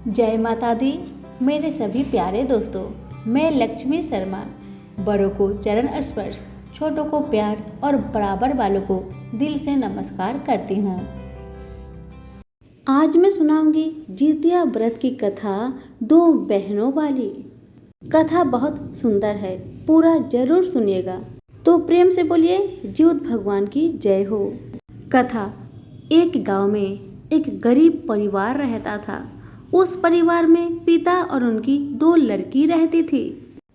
जय माता दी। मेरे सभी प्यारे दोस्तों, मैं लक्ष्मी शर्मा बड़ों को चरण स्पर्श, छोटों को प्यार और बराबर वालों को दिल से नमस्कार करती हूँ। आज मैं सुनाऊंगी जितिया व्रत की कथा, दो बहनों वाली। कथा बहुत सुंदर है, पूरा जरूर सुनिएगा। तो प्रेम से बोलिए जीवत भगवान की जय हो। कथा। एक गांव में एक गरीब परिवार रहता था। उस परिवार में पिता और उनकी दो लड़की रहती थी।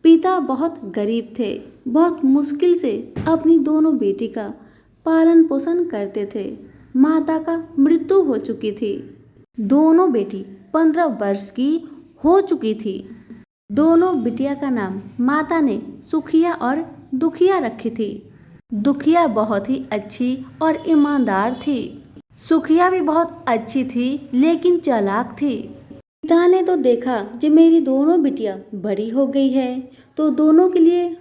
पिता बहुत गरीब थे, बहुत मुश्किल से अपनी दोनों बेटी का पालन पोषण करते थे। माता का मृत्यु हो चुकी थी। दोनों बेटी 15 वर्ष की हो चुकी थी। दोनों बिटिया का नाम माता ने सुखिया और दुखिया रखी थी। दुखिया बहुत ही अच्छी और ईमानदार थी। सुखिया भी बहुत अच्छी थी लेकिन चालाक थी। पिता ने तो देखा कि मेरी दोनों बिटिया बड़ी हो गई है तो दोनों के लिए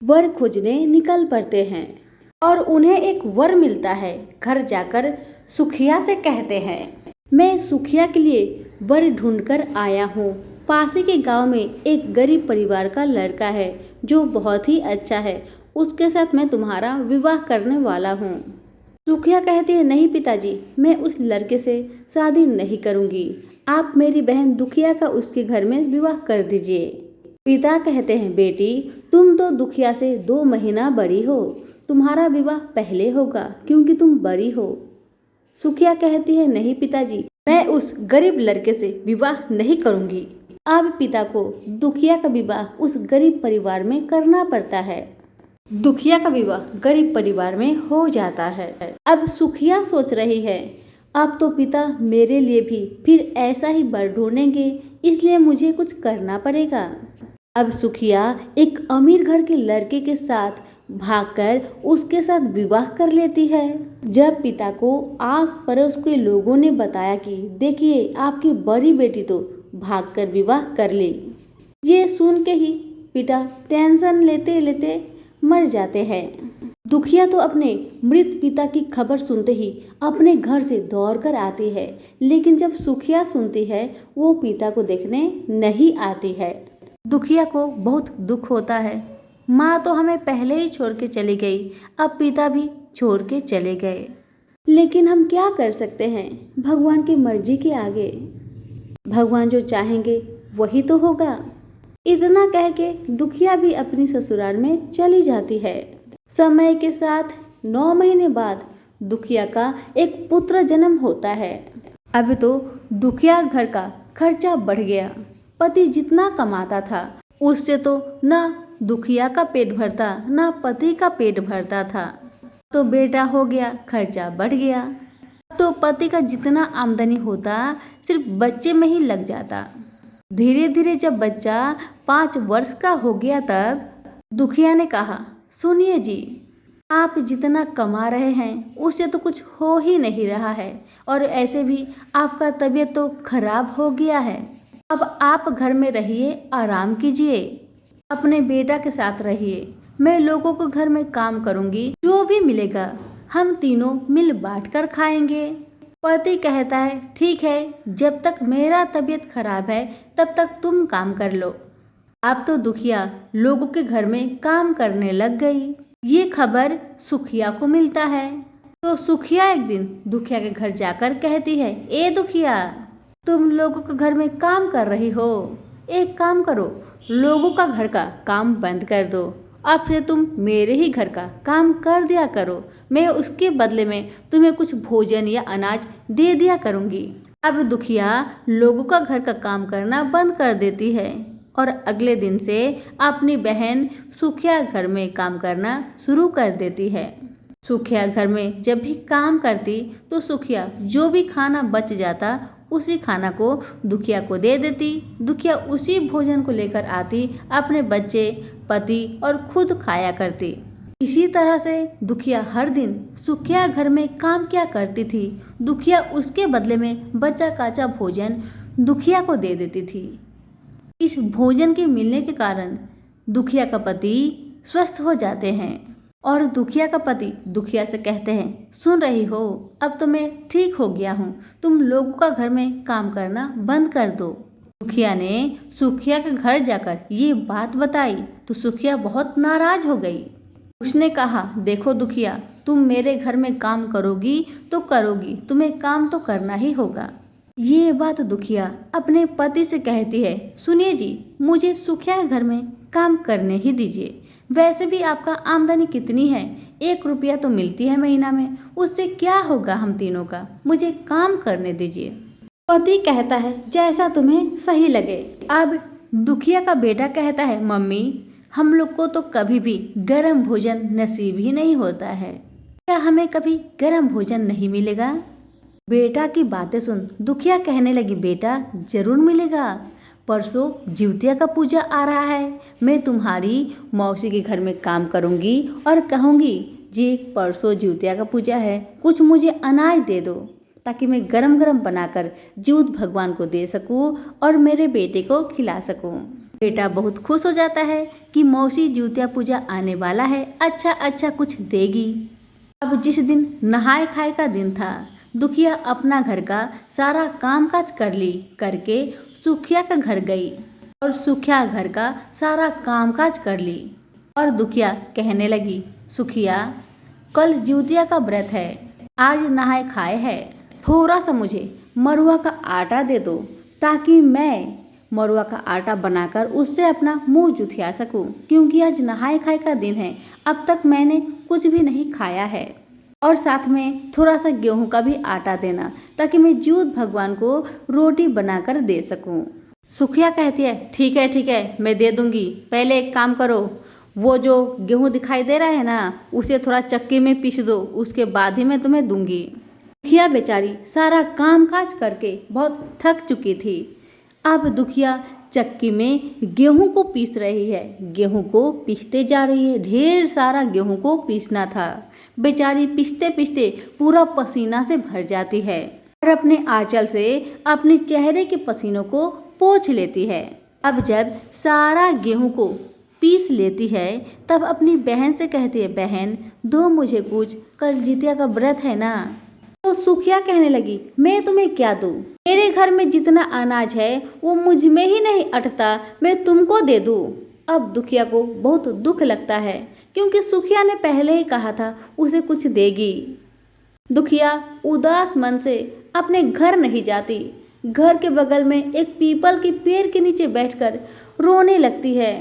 वर खोजने निकल पड़ते हैं और उन्हें एक वर मिलता है। घर जाकर सुखिया से कहते हैं, मैं सुखिया के लिए वर ढूंढकर आया हूँ। पास ही के गांव में एक गरीब परिवार का लड़का है जो बहुत ही अच्छा है, उसके साथ मैं तुम्हारा विवाह करने वाला हूँ। सुखिया कहती है, नहीं पिताजी, मैं उस लड़के से शादी नहीं करूँगी। आप मेरी बहन दुखिया का उसके घर में विवाह कर दीजिए। पिता कहते हैं, बेटी तुम तो दुखिया से 2 महीना बड़ी हो, तुम्हारा विवाह पहले होगा क्योंकि तुम बड़ी हो। सुखिया कहती है, नहीं पिताजी, मैं उस गरीब लड़के से विवाह नहीं करूंगी। अब पिता को दुखिया का विवाह उस गरीब परिवार में करना पड़ता है। दुखिया का विवाह गरीब परिवार में हो जाता है। अब सुखिया सोच रही है, अब तो पिता मेरे लिए भी फिर ऐसा ही वर ढूंढेंगे, इसलिए मुझे कुछ करना पड़ेगा। अब सुखिया एक अमीर घर के लड़के के साथ भागकर उसके साथ विवाह कर लेती है। जब पिता को आस पड़ोस के लोगों ने बताया कि देखिए आपकी बड़ी बेटी तो भागकर विवाह कर ली, ये सुन के ही पिता टेंशन लेते लेते मर जाते हैं। दुखिया तो अपने मृत पिता की खबर सुनते ही अपने घर से दौड़कर आती है, लेकिन जब सुखिया सुनती है वो पिता को देखने नहीं आती है। दुखिया को बहुत दुख होता है। माँ तो हमें पहले ही छोड़ के चली गई, अब पिता भी छोड़ के चले गए, लेकिन हम क्या कर सकते हैं भगवान की मर्जी के आगे। भगवान जो चाहेंगे वही तो होगा। इतना कह के दुखिया भी अपनी ससुराल में चली जाती है। समय के साथ 9 महीने बाद दुखिया का एक पुत्र जन्म होता है। अब तो दुखिया घर का खर्चा बढ़ गया। पति जितना कमाता था उससे तो ना दुखिया का पेट भरता ना पति का पेट भरता था। तो बेटा हो गया, खर्चा बढ़ गया। तो पति का जितना आमदनी होता सिर्फ बच्चे में ही लग जाता। धीरे धीरे जब बच्चा 5 वर्ष का हो गया तब दुखिया ने कहा, सुनिए जी, आप जितना कमा रहे हैं उससे तो कुछ हो ही नहीं रहा है और ऐसे भी आपका तबीयत तो खराब हो गया है। अब आप घर में रहिए, आराम कीजिए, अपने बेटा के साथ रहिए। मैं लोगों को घर में काम करूंगी, जो भी मिलेगा हम तीनों मिल बांट कर खाएंगे। पति कहता है, ठीक है, जब तक मेरा तबीयत खराब है तब तक तुम काम कर लो। अब तो दुखिया लोगों के घर में काम करने लग गई। ये खबर सुखिया को मिलता है। तो सुखिया एक दिन दुखिया के घर जाकर कहती है, ए दुखिया, तुम लोगों के घर में काम कर रही हो, एक काम करो, लोगों का घर का काम बंद कर दो। अब से तुम मेरे ही घर का काम कर दिया करो, मैं उसके बदले में तुम्हें कुछ भोजन या अनाज दे दिया करूँगी। अब दुखिया लोगों का घर का काम करना बंद कर देती है और अगले दिन से अपनी बहन सुखिया घर में काम करना शुरू कर देती है। सुखिया घर में जब भी काम करती तो सुखिया जो भी खाना बच जाता उसी खाना को दुखिया को दे देती। दुखिया उसी भोजन को लेकर आती, अपने बच्चे, पति और खुद खाया करती। इसी तरह से दुखिया हर दिन सुखिया घर में काम किया करती थी। दुखिया उसके बदले में बचा काचा भोजन दुखिया को दे देती थी। इस भोजन के मिलने के कारण दुखिया का पति स्वस्थ हो जाते हैं। और दुखिया का पति दुखिया से कहते हैं, सुन रही हो, अब तो मैं ठीक हो गया हूँ, तुम लोगों का घर में काम करना बंद कर दो। दुखिया ने सुखिया के घर जाकर ये बात बताई तो सुखिया बहुत नाराज हो गई। उसने कहा, देखो दुखिया, तुम मेरे घर में काम करोगी तो करोगी, तुम्हें काम तो करना ही होगा। ये बात दुखिया अपने पति से कहती है, सुनिए जी, मुझे सुखिया के घर में काम करने ही दीजिए। वैसे भी आपका आमदनी कितनी है, 1 रुपया तो मिलती है महीना में, उससे क्या होगा हम तीनों का, मुझे काम करने दीजिए। पति कहता है, जैसा तुम्हें सही लगे। अब दुखिया का बेटा कहता है, मम्मी, हम लोग को तो कभी भी गर्म भोजन नसीब ही नहीं होता है, क्या हमें कभी गर्म भोजन नहीं मिलेगा? बेटा की बातें सुन दुखिया कहने लगी, बेटा जरूर मिलेगा, परसों जिउतिया का पूजा आ रहा है, मैं तुम्हारी मौसी के घर में काम करूंगी और कहूंगी, जी परसों जिउतिया का पूजा है, कुछ मुझे अनाज दे दो ताकि मैं गरम गरम बनाकर जिउत भगवान को दे सकूं और मेरे बेटे को खिला सकूं। बेटा बहुत खुश हो जाता है कि मौसी जिउतिया पूजा आने वाला है, अच्छा अच्छा कुछ देगी। अब जिस दिन नहाए खाए का दिन था, दुखिया अपना घर का सारा कामकाज करके सुखिया का घर गई और सुखिया घर का सारा कामकाज कर ली और दुखिया कहने लगी, सुखिया, कल जिउतिया का व्रत है, आज नहाए खाए है, थोड़ा सा मुझे मरुआ का आटा दे दो ताकि मैं मरुआ का आटा बनाकर उससे अपना मुंह जुठिया सकूं, क्योंकि आज नहाए खाए का दिन है, अब तक मैंने कुछ भी नहीं खाया है। और साथ में थोड़ा सा गेहूं का भी आटा देना ताकि मैं जिउत भगवान को रोटी बनाकर दे सकूं। सुखिया कहती है, ठीक है, मैं दे दूंगी, पहले एक काम करो, वो जो गेहूं दिखाई दे रहा है ना, उसे थोड़ा चक्की में पीस दो, उसके बाद ही मैं तुम्हें दूंगी। दुखिया बेचारी सारा काम काज करके बहुत थक चुकी थी। अब दुखिया चक्की में गेहूं को पीस रही है, गेहूं को पीसते जा रही है, ढेर सारा गेहूं को पीसना था। बेचारी पीसते पीसते पूरा पसीना से भर जाती है और अपने आंचल से अपने चेहरे के पसीनों को पोंछ लेती है। अब जब सारा गेहूं को पीस लेती है तब अपनी बहन से कहती है, बहन दो मुझे कुछ, कल जितिया का व्रत है ना। तो सुखिया कहने लगी, मैं तुम्हें क्या दूं, मेरे घर में जितना अनाज है वो मुझ में ही नहीं अटता, मैं तुमको दे दूं। अब दुखिया को बहुत दुख लगता है क्योंकि सुखिया ने पहले ही कहा था उसे कुछ देगी। दुखिया उदास मन से अपने घर नहीं जाती, घर के बगल में एक पीपल के पेड़ के नीचे बैठकर रोने लगती है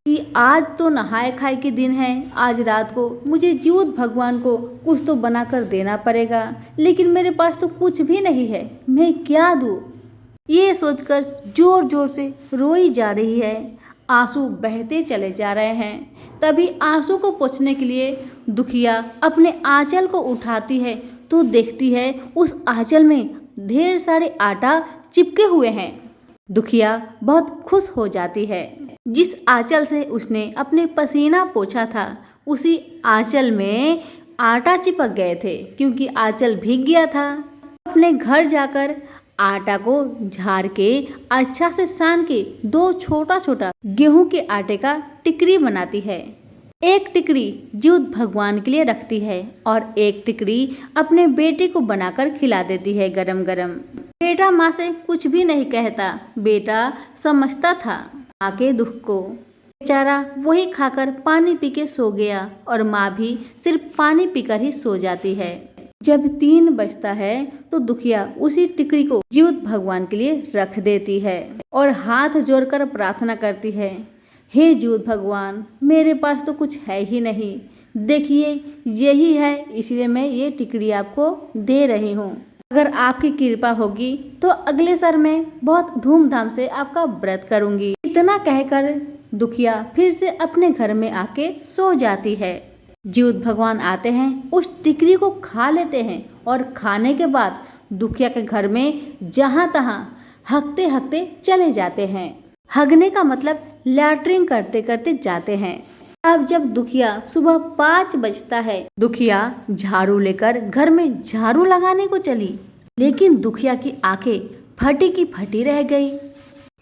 कि आज तो नहाए खाए के दिन है, आज रात को मुझे जिउत भगवान को कुछ तो बनाकर देना पड़ेगा, लेकिन मेरे पास तो कुछ भी नहीं है, मैं क्या दूँ। ये सोचकर जोर जोर से रोई जा रही है, आंसू बहते चले जा रहे हैं। तभी आंसू को पोंछने के लिए दुखिया अपने आंचल को उठाती है तो देखती है उस आंचल में ढेर सारे आटा चिपके हुए हैं। दुखिया बहुत खुश हो जाती है। जिस आंचल से उसने अपने पसीना पोंछा था उसी आंचल में आटा चिपक गए थे, क्योंकि आंचल भीग गया था। अपने घर जाकर आटा को झाड़ के अच्छा से सान के दो छोटा छोटा गेहूं के आटे का टिकरी बनाती है। एक टिकरी जिउत भगवान के लिए रखती है और एक टिकरी अपने बेटे को बनाकर खिला देती है गरम गरम। बेटा माँ से कुछ भी नहीं कहता, बेटा समझता था माँ के दुख को। बेचारा वही खाकर पानी पी के सो गया और माँ भी सिर्फ पानी पीकर ही सो जाती है। जब 3 बजता है तो दुखिया उसी टिकरी को जिउत भगवान के लिए रख देती है और हाथ जोड़कर प्रार्थना करती है, हे जिउत भगवान, मेरे पास तो कुछ है ही नहीं, देखिए यही है, इसलिए मैं ये टिकरी आपको दे रही हूँ। अगर आपकी कृपा होगी तो अगले साल मैं बहुत धूमधाम से आपका व्रत करूँगी। इतना कहकर दुखिया फिर से अपने घर में आके सो जाती है। जिउत भगवान आते हैं, उस टिकरी को खा लेते हैं और खाने के बाद दुखिया के घर में जहाँ तहाँ हकते हकते चले जाते हैं। हगने का मतलब लैट्रिन करते करते जाते हैं। अब जब दुखिया सुबह 5 बजता है, दुखिया झाड़ू लेकर घर में झाड़ू लगाने को चली, लेकिन दुखिया की आंखें फटी की फटी रह गई।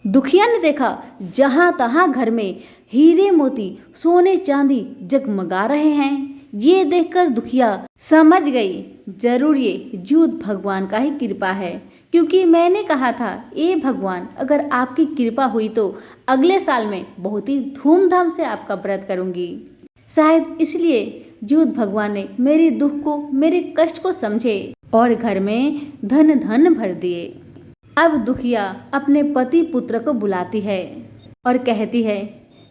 दुखिया ने देखा जहां तहां घर में हीरे मोती सोने चांदी जगमगा रहे हैं। ये देखकर दुखिया समझ गई, जरूर ये ज्योत भगवान का ही कृपा है, क्योंकि मैंने कहा था ए भगवान, अगर आपकी कृपा हुई तो अगले साल में बहुत ही धूमधाम से आपका व्रत करूंगी। शायद इसलिए ज्योत भगवान ने मेरे दुख को, मेरे कष्ट को समझे और घर में धन धन भर दिए। अब दुखिया अपने पति पुत्र को बुलाती है और कहती है,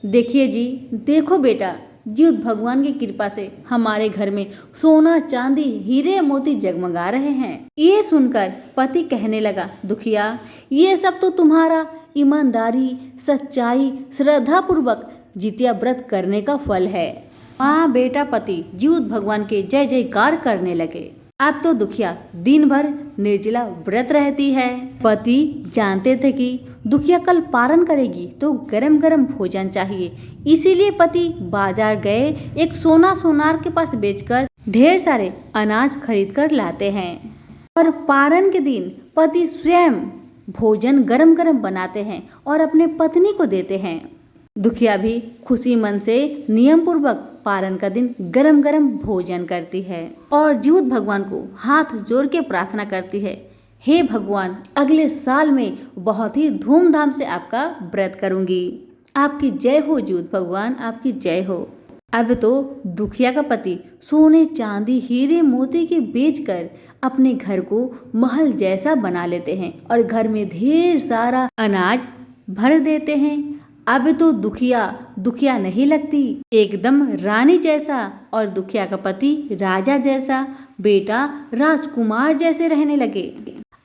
देखिए जी, देखो बेटा, ज्योत भगवान की कृपा से हमारे घर में सोना चांदी हीरे मोती जगमगा रहे हैं। ये सुनकर पति कहने लगा, दुखिया, ये सब तो तुम्हारा ईमानदारी, सच्चाई, श्रद्धा पूर्वक जितिया व्रत करने का फल है। माँ बेटा पति ज्योत भगवान के जय जयकार करने लगे। अब तो दुखिया दिन भर निर्जला व्रत रहती है। पति जानते थे कि दुखिया कल पारण करेगी तो गरम गरम भोजन चाहिए, इसीलिए पति बाजार गए एक सोनार के पास बेचकर ढेर सारे अनाज खरीद कर लाते हैं और पारण के दिन पति स्वयं भोजन गरम गरम बनाते हैं और अपने पत्नी को देते हैं। दुखिया भी खुशी मन से नियम पूर्वक पारण का दिन गरम गरम भोजन करती है और ज्योत भगवान को हाथ जोड़ के प्रार्थना करती है, हे भगवान, अगले साल में बहुत ही धूमधाम से आपका व्रत करूंगी। आपकी जय हो ज्योत भगवान, आपकी जय हो। अब तो दुखिया का पति सोने चांदी हीरे मोती के बेचकर अपने घर को महल जैसा बना लेते हैं और घर में ढेर सारा अनाज भर देते हैं। अब तो दुखिया नहीं लगती, एकदम रानी जैसा और दुखिया का पति राजा जैसा, बेटा राजकुमार जैसे रहने लगे।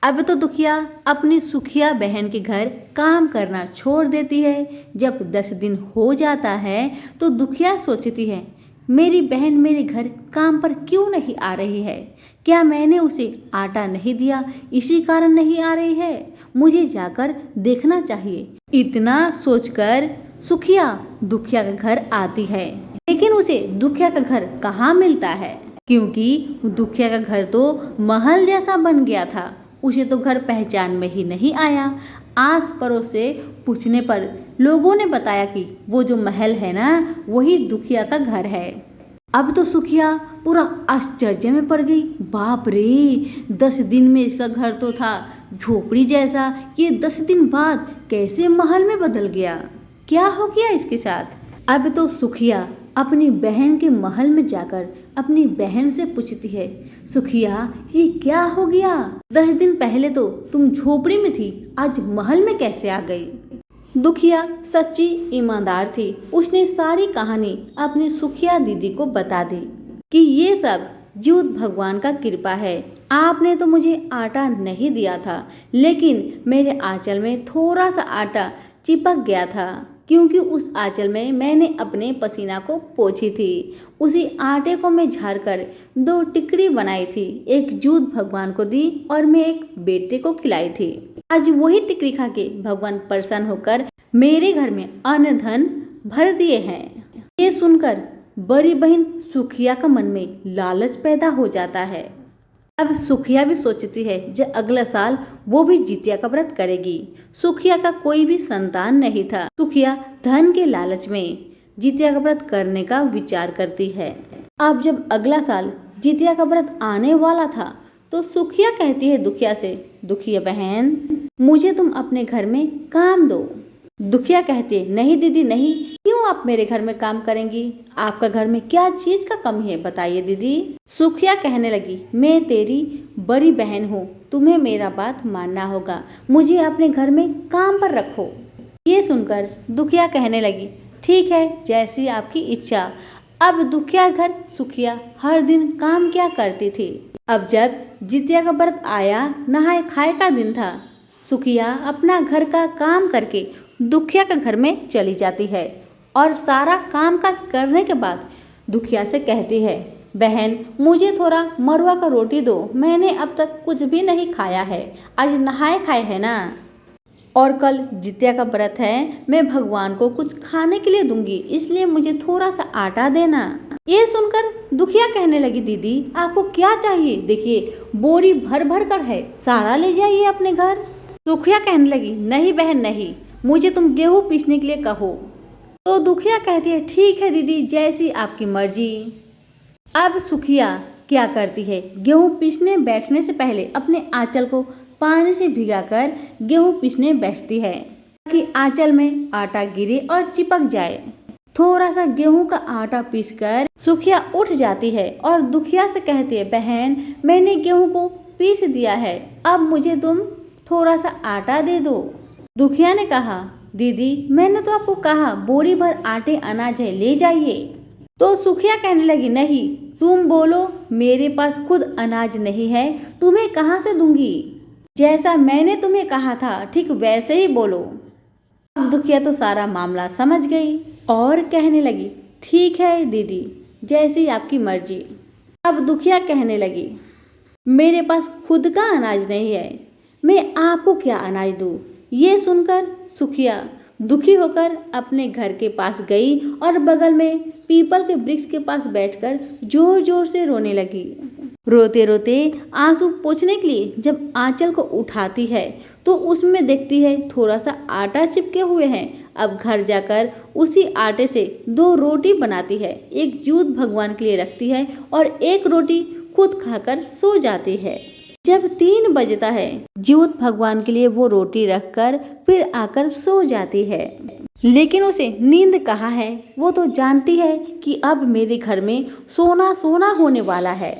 अब तो दुखिया अपनी सुखिया बहन के घर काम करना छोड़ देती है। जब 10 दिन हो जाता है तो दुखिया सोचती है, मेरी बहन मेरे घर काम पर क्यों नहीं आ रही है? क्या मैंने उसे आटा नहीं दिया, इसी कारण नहीं आ रही है? मुझे जाकर देखना चाहिए। इतना सोचकर सुखिया दुखिया के घर आती है, लेकिन उसे दुखिया का घर कहाँ मिलता है, क्योंकि दुखिया का घर तो महल जैसा बन गया था। उसे तो घर पहचान में ही नहीं आया। आस पड़ोस से पूछने पर लोगों ने बताया कि वो जो महल है ना, वही दुखिया का घर है। अब तो सुखिया पूरा आश्चर्य में पड़ गई। बाप रे, 10 दिन में इसका घर तो था झोपड़ी जैसा, ये 10 दिन बाद कैसे महल में बदल गया? क्या हो गया इसके साथ? अब तो सुखिया अपनी बहन के महल में जाकर अपनी बहन से पूछती है, सुखिया, ये क्या हो गया? 10 दिन पहले तो तुम झोपड़ी में थी, आज महल में कैसे आ गई? दुखिया सच्ची ईमानदार थी। उसने सारी कहानी अपनी सुखिया दीदी को बता दी कि ये सब ज्योत भगवान का कृपा है। आपने तो मुझे आटा नहीं दिया था, लेकिन मेरे आंचल में थोड़ा सा आटा चिपक गया था, क्योंकि उस आंचल में मैंने अपने पसीना को पोंछी थी। उसी आटे को मैं झाड़कर 2 टिकड़ी बनाई थी, एक ज्योत भगवान को दी और मैं एक बेटे को खिलाई थी। आज वही टिकड़ी खा के भगवान प्रसन्न होकर मेरे घर में अन्न धन भर दिए हैं। ये सुनकर बड़ी बहन सुखिया का मन में लालच पैदा हो जाता है। अब सुखिया भी सोचती है जो अगला साल वो भी जितिया का व्रत करेगी। सुखिया का कोई भी संतान नहीं था। सुखिया धन के लालच में जितिया का व्रत करने का विचार करती है। अब जब अगला साल जितिया का व्रत आने वाला था तो सुखिया कहती है दुखिया से, दुखिया बहन, मुझे तुम अपने घर में काम दो। दुखिया कहती है, नहीं दीदी नहीं, क्यों आप मेरे घर में काम करेंगी? आपका घर में क्या चीज का कमी है, बताइए दीदी। सुखिया कहने लगी, मैं तेरी बड़ी बहन हूँ, तुम्हें मेरा बात मानना होगा, मुझे अपने घर में काम पर रखो। ये सुनकर दुखिया कहने लगी, ठीक है, जैसी आपकी इच्छा। अब दुखिया घर सुखिया हर दिन काम क्या करती थी। अब जब जितिया का व्रत आया, नहाए खाए का दिन था, सुखिया अपना घर का काम करके दुखिया के घर में चली जाती है और सारा काम काज करने के बाद दुखिया से कहती है, बहन मुझे थोड़ा मरुआ का रोटी दो, मैंने अब तक कुछ भी नहीं खाया है, आज नहाए खाए है ना, और कल जितिया का व्रत है, मैं भगवान को कुछ खाने के लिए दूंगी, इसलिए मुझे थोड़ा सा आटा देना। ये सुनकर दुखिया कहने लगी, दीदी आपको क्या चाहिए? देखिए बोरी भर भर कर है, सारा ले जाइए अपने घर। दुखिया कहने लगी, नहीं बहन नहीं, मुझे तुम गेहूं पीसने के लिए कहो। तो दुखिया कहती है, ठीक है दीदी, जैसी आपकी मर्जी। अब सुखिया क्या करती है, गेहूं पीसने बैठने से पहले अपने आंचल को पानी से भिगाकर गेहूं पीसने बैठती है ताकि आंचल में आटा गिरे और चिपक जाए। थोड़ा सा गेहूं का आटा पीसकर सुखिया उठ जाती है और दुखिया से कहती है, बहन मैंने गेहूं को पीस दिया है, अब मुझे तुम थोड़ा सा आटा दे दो। दुखिया ने कहा, दीदी मैंने तो आपको कहा बोरी भर आटे अनाज है, ले जाइए। तो सुखिया कहने लगी, नहीं तुम बोलो, मेरे पास खुद अनाज नहीं है, तुम्हें कहाँ से दूंगी, जैसा मैंने तुम्हें कहा था ठीक वैसे ही बोलो। अब दुखिया तो सारा मामला समझ गई और कहने लगी, ठीक है दीदी, जैसी आपकी मर्जी। अब दुखिया कहने लगी, मेरे पास खुद का अनाज नहीं है, मैं आपको क्या अनाज दूँ। ये सुनकर सुखिया दुखी होकर अपने घर के पास गई और बगल में पीपल के वृक्ष के पास बैठकर जोर जोर से रोने लगी। रोते रोते आंसू पोंछने के लिए जब आंचल को उठाती है तो उसमें देखती है थोड़ा सा आटा चिपके हुए हैं। अब घर जाकर उसी आटे से 2 रोटी बनाती है, एक जीउत भगवान के लिए रखती है और एक रोटी खुद खाकर सो जाती है। जब 3 बजता है जीउत भगवान के लिए वो रोटी रखकर फिर आकर सो जाती है। लेकिन उसे नींद कहाँ है, वो तो जानती है कि अब मेरे घर में सोना सोना होने वाला है।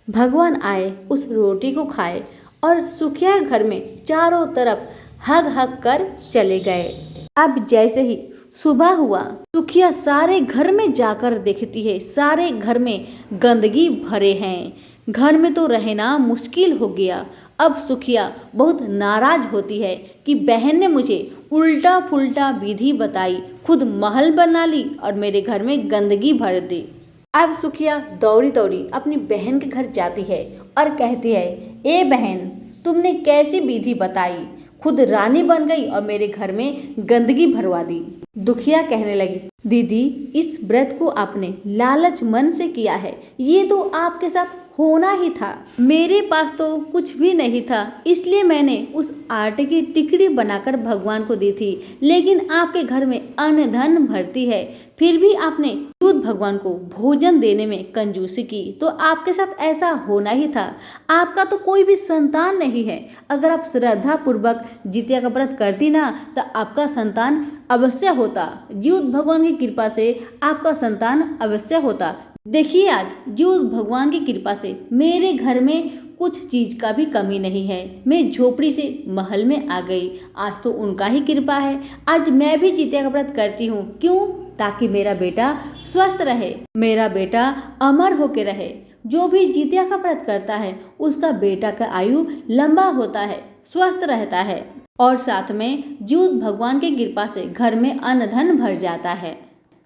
भगवान आए, उस रोटी को खाए और सुखिया घर में चारों तरफ हग हग कर चले गए। अब जैसे ही सुबह हुआ, सुखिया सारे घर में जाकर देखती है, सारे घर में गंदगी भरे हैं, घर में तो रहना मुश्किल हो गया। अब सुखिया बहुत नाराज होती है कि बहन ने मुझे उल्टा फुल्टा विधि बताई, खुद महल बना ली और मेरे घर में गंदगी भर दी। अब सुखिया दौड़ी दौड़ी अपनी बहन के घर जाती है और कहती है, ए बहन तुमने कैसी विधि बताई, खुद रानी बन गई और मेरे घर में गंदगी भरवा दी। दुखिया कहने लगी, दीदी इस व्रत को आपने लालच मन से किया है, ये तो आपके साथ होना ही था, मेरे पास तो कुछ भी नहीं था, इसलिए मैंने उस आटे की टिकड़ी बनाकर भगवान को दी थी। लेकिन आपके घर में अन्न धन भरती है, फिर भी आपने दूध भगवान को भोजन देने में कंजूसी की, तो आपके साथ ऐसा होना ही था। आपका तो कोई भी संतान नहीं है, अगर आप श्रद्धा पूर्वक जितिया का व्रत करती ना तो आपका संतान अवश्य होता, जीउत भगवान की कृपा से आपका संतान अवश्य होता। देखिए आज जीउत भगवान की कृपा से मेरे घर में कुछ चीज का भी कमी नहीं है, मैं झोपड़ी से महल में आ गई, आज तो उनका ही कृपा है। आज मैं भी जितिया का व्रत करती हूँ, क्यों? ताकि मेरा बेटा स्वस्थ रहे, मेरा बेटा अमर होके रहे। जो भी जितिया का व्रत करता है उसका बेटा का आयु लंबा होता है, स्वस्थ रहता है और साथ में जीउत भगवान की कृपा से घर में अन्न धन भर जाता है।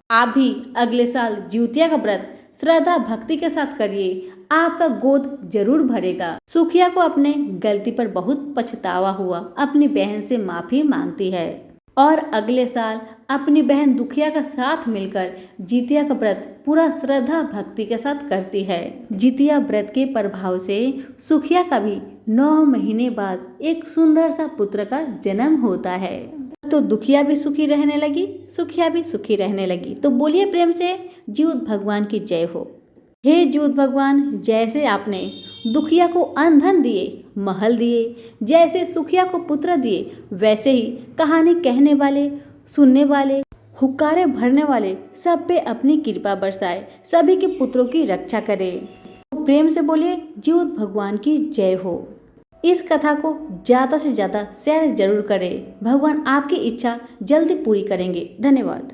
आप भी अगले साल जितिया का व्रत श्रद्धा भक्ति के साथ करिए, आपका गोद जरूर भरेगा। सुखिया को अपने गलती पर बहुत पछतावा हुआ, अपनी बहन से माफी मांगती है और अगले साल अपनी बहन दुखिया का साथ मिलकर जितिया का व्रत पूरा श्रद्धा भक्ति के साथ करती है। जितिया व्रत के प्रभाव से सुखिया का भी 9 महीने बाद एक सुंदर सा पुत्र का जन्म होता है। तो दुखिया भी सुखी रहने लगी, सुखिया भी सुखी रहने लगी। तो बोलिए प्रेम से जीउत भगवान की जय हो। हे जीउत भगवान, जैसे आपने दुखिया को अन्न धन दिए, महल दिए, जैसे सुखिया को पुत्र दिए, वैसे ही कहानी कहने वाले, सुनने वाले, हुक्कारे भरने वाले सब पे अपनी कृपा बरसाए, सभी के पुत्रों की रक्षा करे। तो प्रेम से बोलिए जीउत भगवान की जय हो। इस कथा को ज़्यादा से ज़्यादा शेयर जरूर करें, भगवान आपकी इच्छा जल्दी पूरी करेंगे। धन्यवाद।